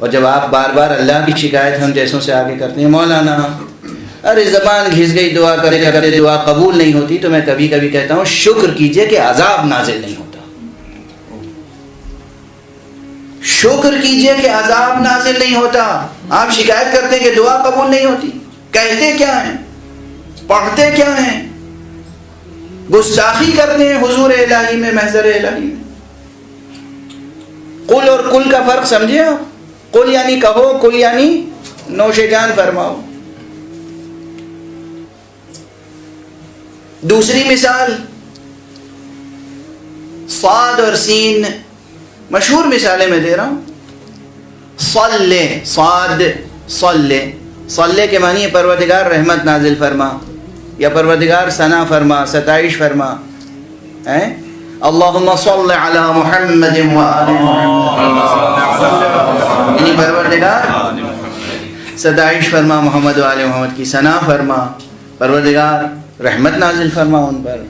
اور جب آپ بار بار اللہ کی شکایت ہم جیسوں سے آگے کرتے ہیں، مولانا ارے زبان گھس گئی، دعا کرتے کرتے دعا قبول نہیں ہوتی، تو میں کبھی کبھی کہتا ہوں شکر کیجئے کہ عذاب نازل نہیں ہوتا، شکر کیجئے کہ عذاب نازل نہیں ہوتا۔ آپ شکایت کرتے ہیں کہ دعا قبول نہیں ہوتی، کہتے کیا ہیں، پڑھتے کیا ہیں، گستاخی کرتے ہیں حضور الہی میں، محضر الہی میں۔ قل اور کل کا فرق سمجھے آپ؟ قل یعنی کہو، کل یعنی نوش جان فرماؤ۔ دوسری مثال صاد اور سین، مشہور مثالیں میں دے رہا ہوں۔ صلی، صاد صلی، صلی کے معنی ہے پروردگار رحمت نازل فرما، یا پروردگار ثنا فرما، ستائش فرما، اللہم صلی علی محمد و آل محمد، یعنی پروردگار ستائش فرما محمد و آل محمد کی، ثنا فرما، پروردگار رحمت نازل فرما ان پر۔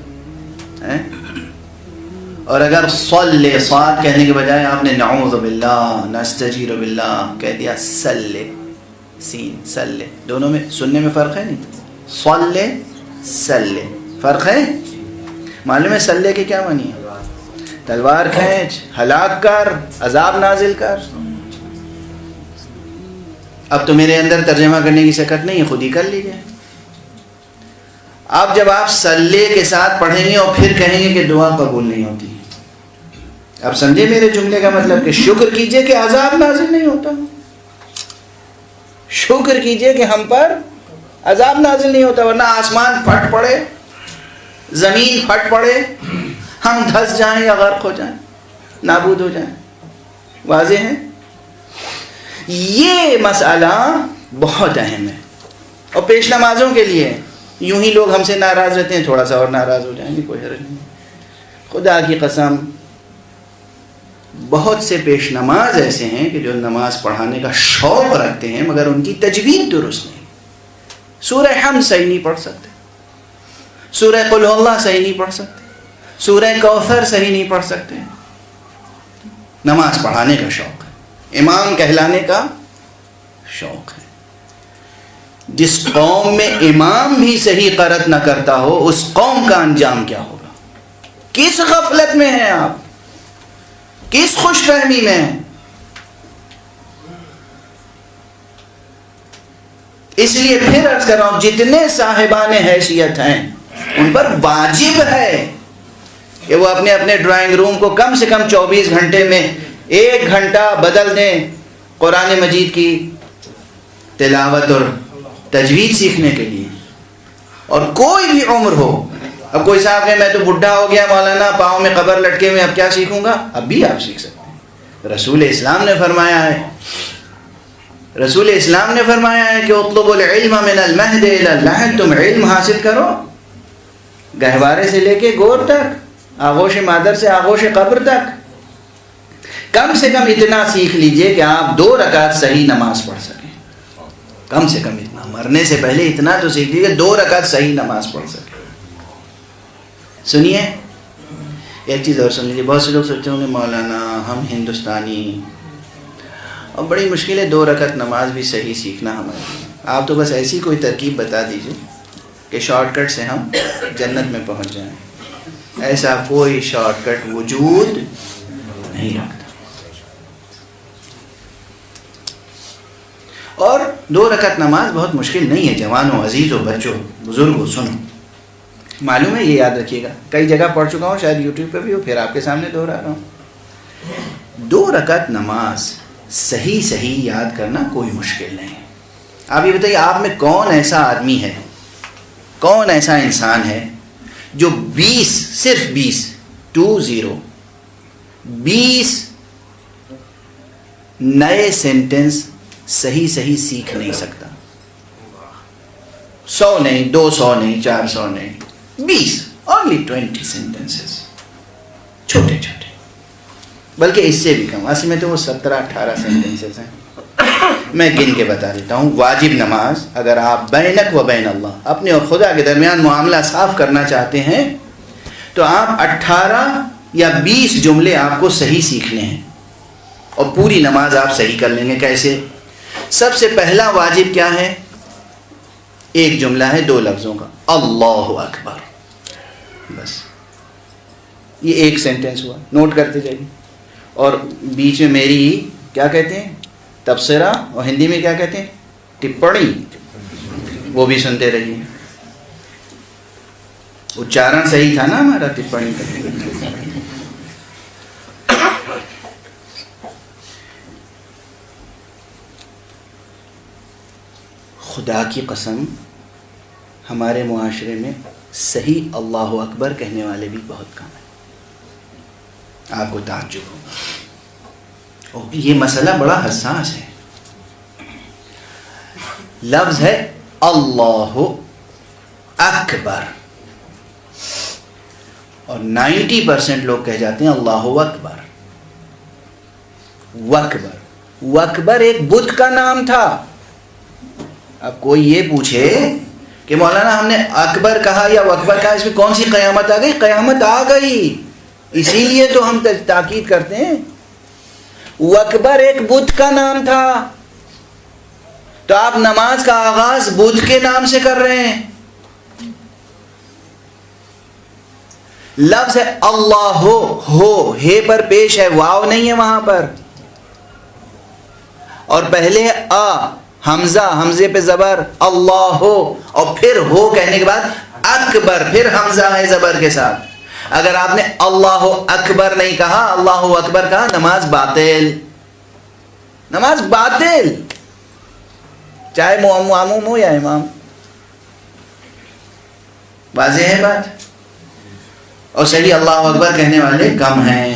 اور اگر صلی، صاد کہنے کے بجائے آپ نے نعوذ باللہ نستجیر باللہ کہہ دیا، صلی، سین صلی، دونوں میں سننے میں فرق ہے نہیں؟ صلی صلی فرق ہے؟ معلوم ہے صلی کے کیا معنی ہے؟ تلوار کھینچ، ہلاک کر، عذاب نازل کر۔ اب تو میرے اندر ترجمہ کرنے کی سکت نہیں ہے، خود ہی کر لیجیے۔ اب جب آپ صلی کے ساتھ پڑھیں گے اور پھر کہیں گے کہ دعا قبول نہیں ہوتی، اب سمجھے میرے جملے کا مطلب کہ شکر کیجئے کہ عذاب نازل نہیں ہوتا، شکر کیجئے کہ ہم پر عذاب نازل نہیں ہوتا، ورنہ آسمان پھٹ پڑے، زمین پھٹ پڑے، ہم دھس جائیں یا غرق ہو جائیں، نابود ہو جائیں۔ واضح ہے؟ یہ مسئلہ بہت اہم ہے، اور پیش نمازوں کے لیے یوں ہی لوگ ہم سے ناراض رہتے ہیں، تھوڑا سا اور ناراض ہو جائیں گے، کوئی حرج نہیں۔ خدا کی قسم بہت سے پیش نماز ایسے ہیں کہ جو نماز پڑھانے کا شوق رکھتے ہیں مگر ان کی تجوید درست نہیں، سورہ حمد صحیح نہیں پڑھ سکتے، سورہ قل اللہ صحیح نہیں پڑھ سکتے، سورہ کوثر صحیح نہیں پڑھ سکتے۔ نماز پڑھانے کا شوق ہے، امام کہلانے کا شوق ہے۔ جس قوم میں امام بھی صحیح قرأت نہ کرتا ہو، اس قوم کا انجام کیا ہوگا؟ کس غفلت میں ہیں آپ، کس خوش فہمی میں ہیں؟ اس لیے پھر عرض کر رہا ہوں، جتنے صاحبان حیثیت ہیں ان پر واجب ہے کہ وہ اپنے اپنے ڈرائنگ روم کو کم سے کم 24 گھنٹے میں 1 گھنٹہ بدل دیں قرآن مجید کی تلاوت اور تجوید سیکھنے کے لیے۔ اور کوئی بھی عمر ہو، اب کوئی صاحب کہ میں تو بڈھا ہو گیا مولانا، پاؤں میں قبر لٹکے ہوئے، اب کیا سیکھوں گا؟ اب بھی آپ سیکھ سکتے ہیں۔ رسول اسلام نے فرمایا ہے، رسول اسلام نے فرمایا ہے کہ اطلب العلم من المہد الی اللحد، تم علم حاصل کرو گہوارے سے لے کے گور تک، آغوش مادر سے آغوش قبر تک۔ کم سے کم اتنا سیکھ لیجئے کہ آپ 2 رکعت صحیح نماز پڑھ سکیں، کم سے کم اتنا، مرنے سے پہلے اتنا تو سیکھ لیجئے 2 رکعت صحیح نماز پڑھ سکیں۔ سنیے ایک چیز اور سن لیجیے، بہت سے لوگ سوچتے ہوں گے مولانا ہم ہندوستانی اور بڑی مشکل ہے 2 رکعت نماز بھی صحیح سیکھنا ہمارے۔ آپ تو بس ایسی کوئی ترکیب بتا دیجئے کہ شارٹ کٹ سے ہم جنت میں پہنچ جائیں۔ ایسا کوئی شارٹ کٹ وجود نہیں رکھتا۔ اور 2 رکعت نماز بہت مشکل نہیں ہے، جوانوں، عزیزوں، بچوں، بزرگوں، سنو، معلوم ہے، یہ یاد رکھیے گا، کئی جگہ پڑھ چکا ہوں، شاید یوٹیوب پہ بھی ہو، پھر آپ کے سامنے دہرا رہا ہوں۔ 2 رکعت نماز صحیح یاد کرنا کوئی مشکل نہیں۔ آپ یہ بتائیے، آپ میں کون ایسا آدمی ہے، کون ایسا انسان ہے جو 20 صرف 20 نئے سینٹنس صحیح سیکھ نہیں سکتا؟ 100 نہیں، 200 نہیں، 400 نہیں، 20 only 20 sentences، چھوٹے چھوٹے، بلکہ اس سے بھی کم، اصل میں تو وہ 17-18 سینٹنسز ہیں۔ میں گن کے بتا دیتا ہوں۔ واجب نماز، اگر آپ بینک و بین اللہ، اپنے اور خدا کے درمیان معاملہ صاف کرنا چاہتے ہیں تو آپ 18 یا 20 جملے آپ کو صحیح سیکھنے ہیں، اور پوری نماز آپ صحیح کر لیں گے. کیسے؟ سب سے پہلا واجب کیا ہے؟ ایک جملہ ہے 2 لفظوں کا، اللہ اکبر. بس یہ ایک سینٹنس ہوا، نوٹ کرتے جائیے. اور بیچ میں میری کیا کہتے ہیں تبصرہ، اور ہندی میں کیا کہتے ہیں ٹپڑی، وہ بھی سنتے رہیے. اچارن صحیح تھا نا ہمارا ٹپڑی کا. خدا کی قسم ہمارے معاشرے میں صحیح اللہ اکبر کہنے والے بھی بہت کم ہیں. آپ کو تعجب ہوگا. اور یہ مسئلہ بڑا حساس ہے. لفظ ہے اللہ اکبر، اور 90% لوگ کہہ جاتے ہیں اللہ اکبر. وکبر، وکبر ایک بدھ کا نام تھا. اب کوئی یہ پوچھے کہ مولانا ہم نے اکبر کہا یا وکبر کہا، اس میں کون سی قیامت آ گئی؟ قیامت آ گئی، اسی لیے تو ہم تاکید کرتے ہیں. وکبر ایک بدھ کا نام تھا، تو آپ نماز کا آغاز بدھ کے نام سے کر رہے ہیں. لفظ ہے اللہ ہو، ہے پر پیش ہے، واو نہیں ہے وہاں پر. اور پہلے ہے حمزہ، حمزے پہ زبر اللہ ہو، اور پھر ہو کہنے کے بعد اکبر، پھر حمزہ ہے زبر کے ساتھ. اگر آپ نے اللہ اکبر نہیں کہا، اللہ اکبر کہا، نماز باطل، نماز باطل، چاہے معموم ہو یا امام. واضح ہے بات؟ اور صحیح اللہ اکبر کہنے والے کم ہیں.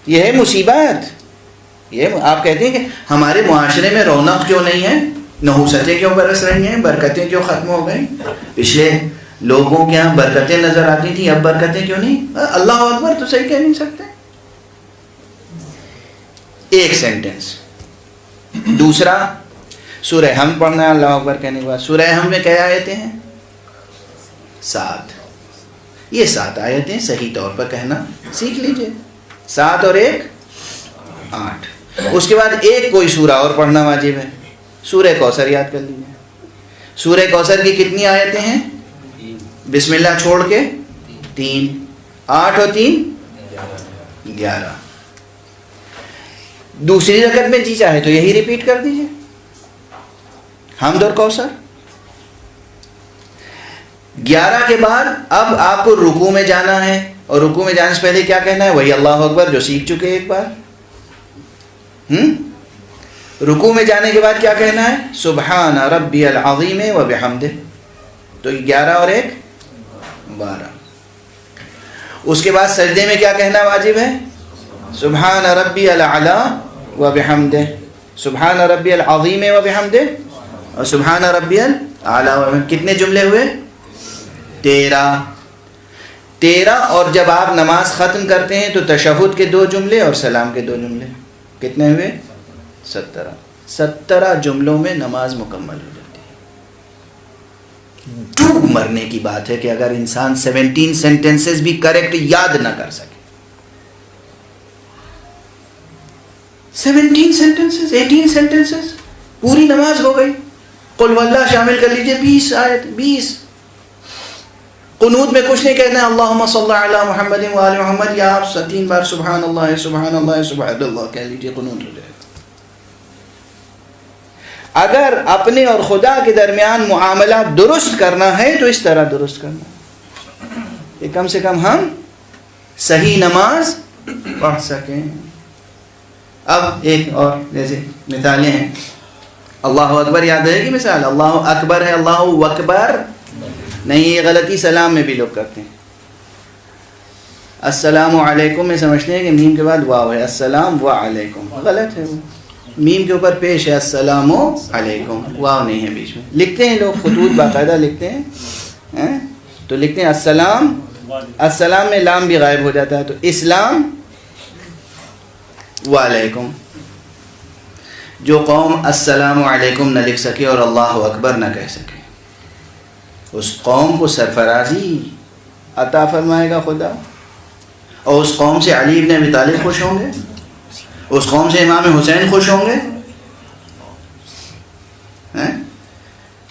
یہ ہے مصیبت. یہ آپ کہتے ہیں کہ ہمارے معاشرے میں رونق کیوں نہیں ہے، نحوستیں کیوں برس رہی ہیں، برکتیں کیوں ختم ہو گئی؟ پچھلے لوگوں کے یہاں برکتیں نظر آتی تھیں، اب برکتیں کیوں نہیں؟ اللہ اکبر تو صحیح کہہ نہیں سکتے. ایک سینٹنس. دوسرا سورہ حمد پڑھنا ہے اللہ اکبر کہنے کے بعد. سورہ حمد میں کیا آیتیں ہیں؟ 7. یہ 7 آیتیں صحیح طور پر کہنا سیکھ لیجئے. 7 اور 1 8. اس کے بعد ایک کوئی سورہ اور پڑھنا واجب ہے. سورہ کوثر یاد کر لیجیے. سورہ کوثر کی کتنی آیتیں ہیں؟ بسم اللہ چھوڑ کے 3. 8 اور 3 11. دوسری رکعت میں جی چاہے تو یہی ریپیٹ کر دیجیے، حمد اور کوثر. 11 کے بعد اب آپ کو رکوع میں جانا ہے، اور رکوع میں جانے سے پہلے کیا کہنا ہے؟ وہی اللہ اکبر جو سیکھ چکے ایک بار. رکوع میں جانے کے بعد کیا کہنا ہے؟ سبحان ربی العظیم و بحمدہ. تو 11 اور 1 12. اس کے بعد سجدے میں کیا کہنا واجب ہے؟ سبحان ربی الاعلی و بحمدہ، سبحان ربی العظیم و بحمدہ، اور سبحان ربی الاعلی و بحمدہ. کتنے جملے ہوئے؟ 13. اور جب آپ نماز ختم کرتے ہیں تو تشہد کے 2 جملے اور سلام کے 2 جملے. کتنے ہوئے؟ 17. 17 جملوں میں نماز مکمل ہو جاتی ہے. ڈوب مرنے کی بات ہے کہ اگر انسان 17 سینٹنسز بھی کریکٹ یاد نہ کر سکے. 17 سینٹنسز، 18 سینٹنسز، پوری نماز ہو گئی. قل واللہ شامل کر لیجئے، 20 آیت، 20. قنوت میں کچھ نہیں کہنا ہے اللہم صلی علی محمد و آل محمد، یا آپ 3 بار سبحان اللہ سبحان اللہ سبحان اللہ کہہ لیجئے، قنوت ہو جائے گا. اگر اپنے اور خدا کے درمیان معاملہ درست کرنا ہے تو اس طرح درست کرنا کہ کم سے کم ہم صحیح نماز پڑھ سکیں. اب ایک اور جیسے مثالیں ہیں. اللہ اکبر یاد رہے گی مثال، اللہ اکبر ہے، اللہ اکبر نہیں، یہ غلطی سلام میں بھی لوگ کرتے ہیں. السلام علیکم میں سمجھتے ہیں کہ میم کے بعد واو ہے، السلام و علیکم، غلط ہے. وہ میم کے اوپر پیش ہے السلام علیکم، واو نہیں ہے بیچ میں. لکھتے ہیں لوگ خطوط باقاعدہ لکھتے ہیں تو لکھتے ہیں السلام، السلام میں لام بھی غائب ہو جاتا ہے، تو اسلام وعلیکم. جو قوم السلام علیکم نہ لکھ سکے اور اللہ اکبر نہ کہہ سکے، اس قوم کو سرفرازی عطا فرمائے گا خدا. اور اس قوم سے علی ابن ابی طالب خوش ہوں گے؟ اس قوم سے امام حسین خوش ہوں گے؟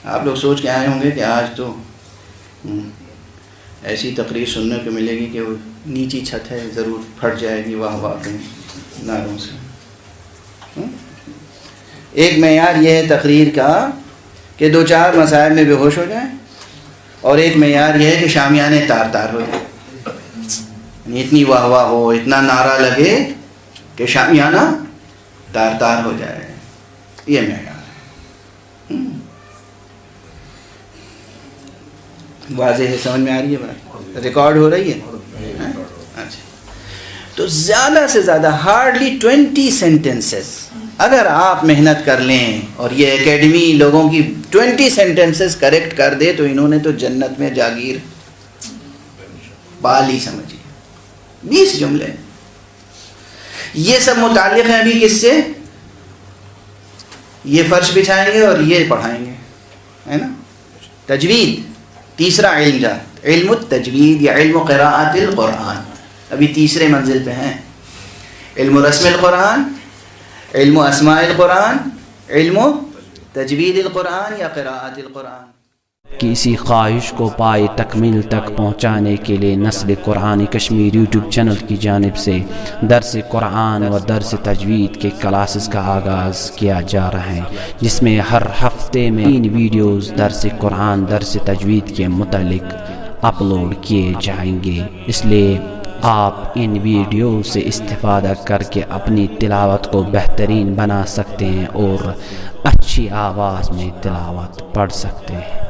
آپ لوگ سوچ کے آئے ہوں گے کہ آج تو ایسی تقریر سننے کو ملے گی کہ وہ نیچی چھت ہے ضرور پھٹ جائے گی واہ واہ کے نعروں سے۔ ایک معیار یہ ہے تقریر کا کہ 2-4 مسائل میں بے ہوش ہو جائیں، اور ایک معیار یہ ہے کہ شامیانے تار تار ہو جائیں، یعنی اتنی واہ واہ ہو، اتنا نعرہ لگے کہ شامیانہ تار تار ہو جائے، یہ معیار ہے۔ واضح ہے، سمجھ میں آ رہی ہے بات؟ ریکارڈ ہو رہی ہے؟ اچھا، تو زیادہ سے زیادہ ہارڈلی 20 سینٹنسز اگر آپ محنت کر لیں، اور یہ اکیڈمی لوگوں کی 20 سینٹنسز کریکٹ کر دے تو انہوں نے تو جنت میں جاگیر پالی سمجھیے۔ 20 جملے یہ سب متعلق ہیں ابھی کس سے؟ یہ فرش بچھائیں گے اور یہ پڑھائیں گے، ہے نا؟ تجوید، تیسرا علم جا، علم التجوید یا علم قراءت القرآن، ابھی تیسرے منزل پہ ہیں۔ علم رسم القرآن، علم اسماء القرآن، علم تجوید القرآن یا قراءت القرآن۔ کہ اسی خواہش کو پائے تکمیل تک پہنچانے کے لیے نسل قرآن کشمیر یوٹیوب چینل کی جانب سے درس قرآن و درس تجوید کے کلاسز کا آغاز کیا جا رہا ہے، جس میں ہر ہفتے میں 3 ویڈیوز درس قرآن درس تجوید کے متعلق اپلوڈ کیے جائیں گے۔ اس لیے آپ ان ویڈیو سے استفادہ کر کے اپنی تلاوت کو بہترین بنا سکتے ہیں اور اچھی آواز میں تلاوت پڑھ سکتے ہیں۔